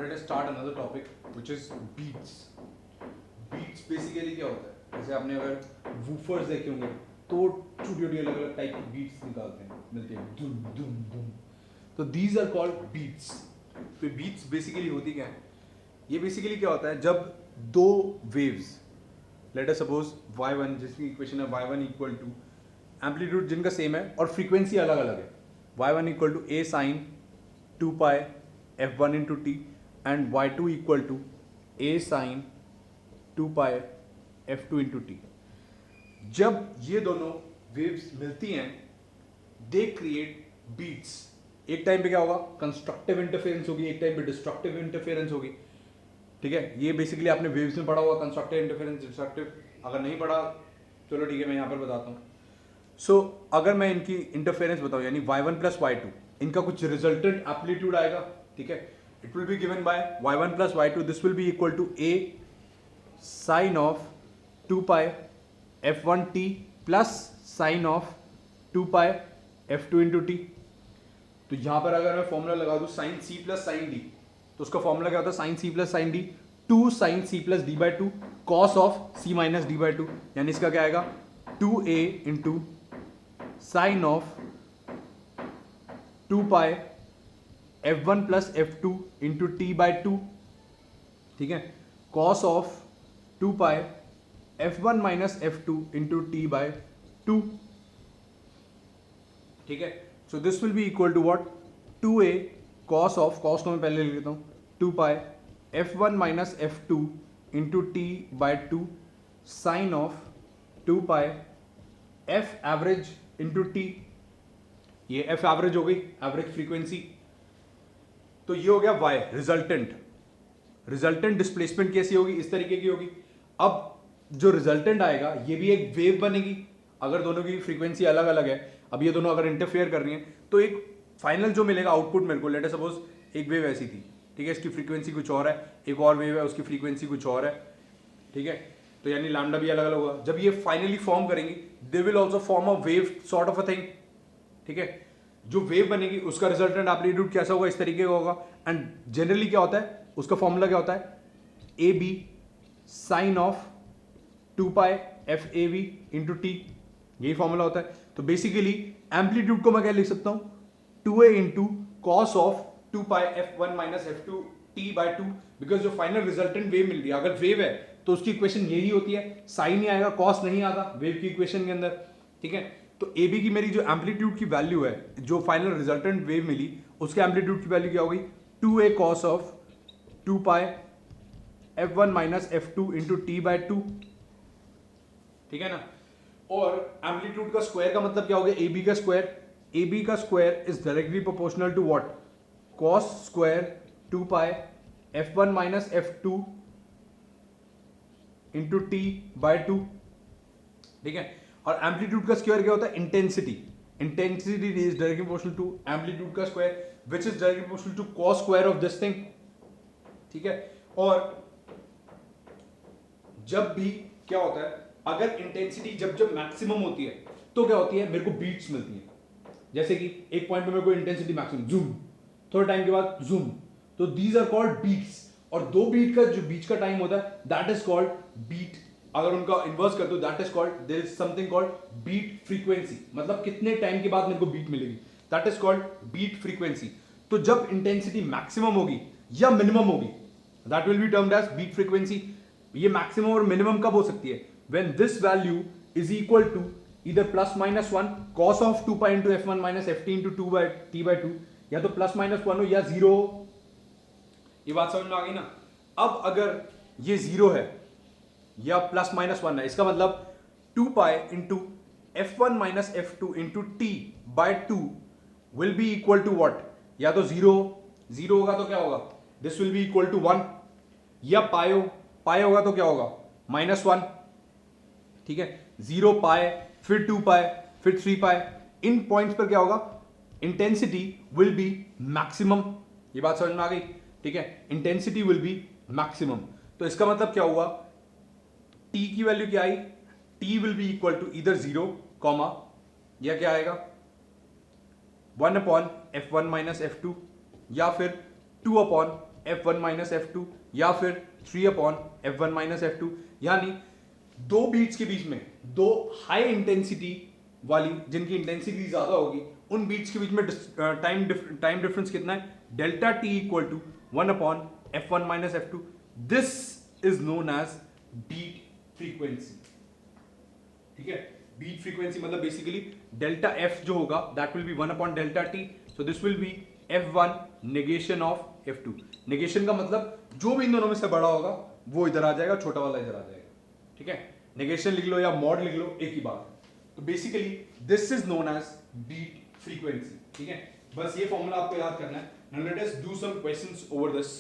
let us start another topic which is beats. Beats basically क्या होता है? जैसे आपने अगर वूफर्स देखे होंगे तो छोटी-छोटी अलग-अलग टाइप की बीट्स निकालते हैं, मिलती हैं, दुम दुम दुम. तो these are called beats. तो beats basically होती क्या है? ये basically क्या होता है जब दो waves, let us suppose y1 जिसकी इक्वेशन है y1 equal to एम्पलीट्यूड जिनका सेम है और फ्रीक्वेंसी अलग अलग है, y1 equal to a sine 2 pi f1 into T and y2 equal to a sine 2 pi f2 into T. जब ये दोनों वेव्स मिलती हैं दे क्रिएट बीट्स. एक टाइम पे क्या होगा, कंस्ट्रक्टिव इंटरफेरेंस होगी, एक टाइम पे डिस्ट्रक्टिव इंटरफेरेंस होगी. ठीक है, ये बेसिकली आपने वेव्स में पढ़ा होगा, कंस्ट्रक्टिव इंटरफेरेंस डिस्ट्रक्टिव. अगर नहीं पढ़ा चलो ठीक है, मैं यहाँ पर बताता हूँ. सो अगर मैं इनकी इंटरफेरेंस बताऊँ यानी y1 प्लस y2, इनका कुछ रिजल्टेंट एम्पलीट्यूड आएगा. ठीक है, it will be given by y1 plus y2, this will be equal to a sine of 2 pi f1 t plus sine of 2 pi f2 into T. तो यहाँ पर अगर मैं फॉर्मूला लगा दूँ sine c plus sine D, तो उसका formula क्या होता है, sine c plus sine D 2 sine c plus D by two cos of c minus D by to. यानी इसका क्या आएगा 2a into sine of 2 pi f1 plus f2 into T by two. ठीक है, cos of 2 pi f1 minus f2 into T by two. ठीक है, so this will be equal to what 2a cos of, cos को मैं पहले लिख लेता हूँ, 2 pi f1 minus f2 into T by two sine of 2 pi f average into T. ये f average हो गई, एवरेज फ्रीक्वेंसी. तो ये हो गया y रिजल्टेंट. रिजल्टेंट डिस्प्लेसमेंट कैसी होगी, इस तरीके की होगी. अब जो रिजल्टेंट आएगा ये भी एक वेव बनेगी. अगर दोनों की फ्रीक्वेंसी अलग अलग है, अब ये दोनों अगर इंटरफेयर कर रही हैं तो एक फाइनल जो मिलेगा आउटपुट मेरे को, लेट अस सपोज एक वेव ऐसी थी, ठीक है, इसकी फ्रीक्वेंसी कुछ और है, एक और वेव है उसकी फ्रीक्वेंसी कुछ और है. ठीक है, तो यानी लैम्डा भी अलग अलग होगा. जब ये फाइनली फॉर्म करेंगी they will also form a wave sort of a thing. ठीक है, जो वेव बनेगी उसका रिजल्टेंट एम्पलीट्यूड कैसा होगा, इस तरीके का होगा. एंड जनरली क्या होता है, उसका फॉर्मूला क्या होता है, A B sine of 2 pi F A V into T. यही फॉर्मूला होता है. तो बेसिकली एम्पलीट्यूड को मैं क्या लिख सकता हूं, 2a into cos of 2 pi f1 minus f2 t by two. Because जो फाइनल रिजल्टेंट वेव मिल रही है, अगर वेव है तो उसकी इक्वेशन यही होती है, साइन ही आएगा, कॉस नहीं आता वेव की इक्वेशन के अंदर. ठीक है, तो ए बी की मेरी जो एम्पलीट्यूड की वैल्यू है, जो फाइनल रिजल्टेंट वेव मिली उसके एम्पलीट्यूड की वैल्यू क्या होगी, 2a cos of 2 pi f1 minus f2 into T by two. ठीक है ना. और एम्पलीट्यूड का स्क्वायर का मतलब क्या हो गया, ए बी का स्क्वायर. ए बी का square is directly proportional to what, cos square 2 pi f1 minus f2 into T by two. ठीक है, और एम्पलीट्यूड का स्क्वायर क्या होता है, intensity. Intensity is directly proportional to amplitude का square which is directly proportional to cos square of this thing. ठीक है, और जब भी क्या होता है, अगर इंटेंसिटी जब जब मैक्सिमम होती है तो क्या होती है, मेरे को बीट्स मिलती हैं. जैसे कि एक पॉइंट पे मेरे को इंटेंसिटी मैक्सिमम, जूम, थोड़े टाइम के बाद जूम, तो दीज आर कॉल्ड बीट्स. और दो बीट का जो बीच का टाइम होता है दैट इज कॉल्ड बीट. अगर उनका इन्वर्स कर दो that is called, there is something called beat frequency. मतलब कितने टाइम के बाद मेरे को बीट मिलेगी, that is called beat frequency. तो जब इंटेंसिटी मैक्सिमम होगी या मिनिमम होगी that will be termed as beat frequency. ये मैक्सिमम और मिनिमम कब हो सकती है, when this value is equal to either plus minus 1 cos of 2 pi into f1 minus ft into 2 by t by 2, या तो plus minus 1 हो या 0 हो. ये बात समझ में आ गई ना. अब अगर ये 0 है या प्लस माइनस 1 है, इसका मतलब 2 pi into f1 minus f2 into t by 2 will be equal to what, या तो 0 होगा तो क्या होगा, this will be equal to 1, या पाई होगा तो क्या होगा, -1. ठीक है, 0 पाई फिर 2 पाई फिर 3 पाई. इन पॉइंट्स पर क्या होगा, इंटेंसिटी विल बी मैक्सिमम. ये बात समझ में आ गई. ठीक है, इंटेंसिटी विल बी मैक्सिमम. तो इसका मतलब क्या हुआ, टी की वैल्यू क्या आई, t will be equal to इधर 0 कॉमा या क्या आएगा 1 अपॉन f1 माइनस f2 या फिर 2 अपॉन F1 माइनस F2 या फिर 3 अपॉन F1 माइनस F2, यानी दो बीट्स के बीच में दो हाई इंटेंसिटी वाली जिनकी इंटेंसिटी ज्यादा होगी उन बीट्स के बीच में टाइम डिफरेंस कितना है, delta T equal to 1 upon F1 minus F2. This is known as beat frequency. ठीक है, बीट फ्रीक्वेंसी मतलब बेसिकली डेल्टा एफ जो होगा that will be 1 upon delta T. So this will be F1 negation of F2. Negation का मतलब जो भी इन दोनों में से बड़ा होगा वो इधर आ जाएगा, छोटा वाला इधर आ जाएगा. ठीक है, नेगेशन लिख लो या मॉड लिख लो, एक ही बात. तो basically this is known as beat frequency. ठीक है, बस ये फॉर्मूला आपको याद करना है. Now let us do some questions over this.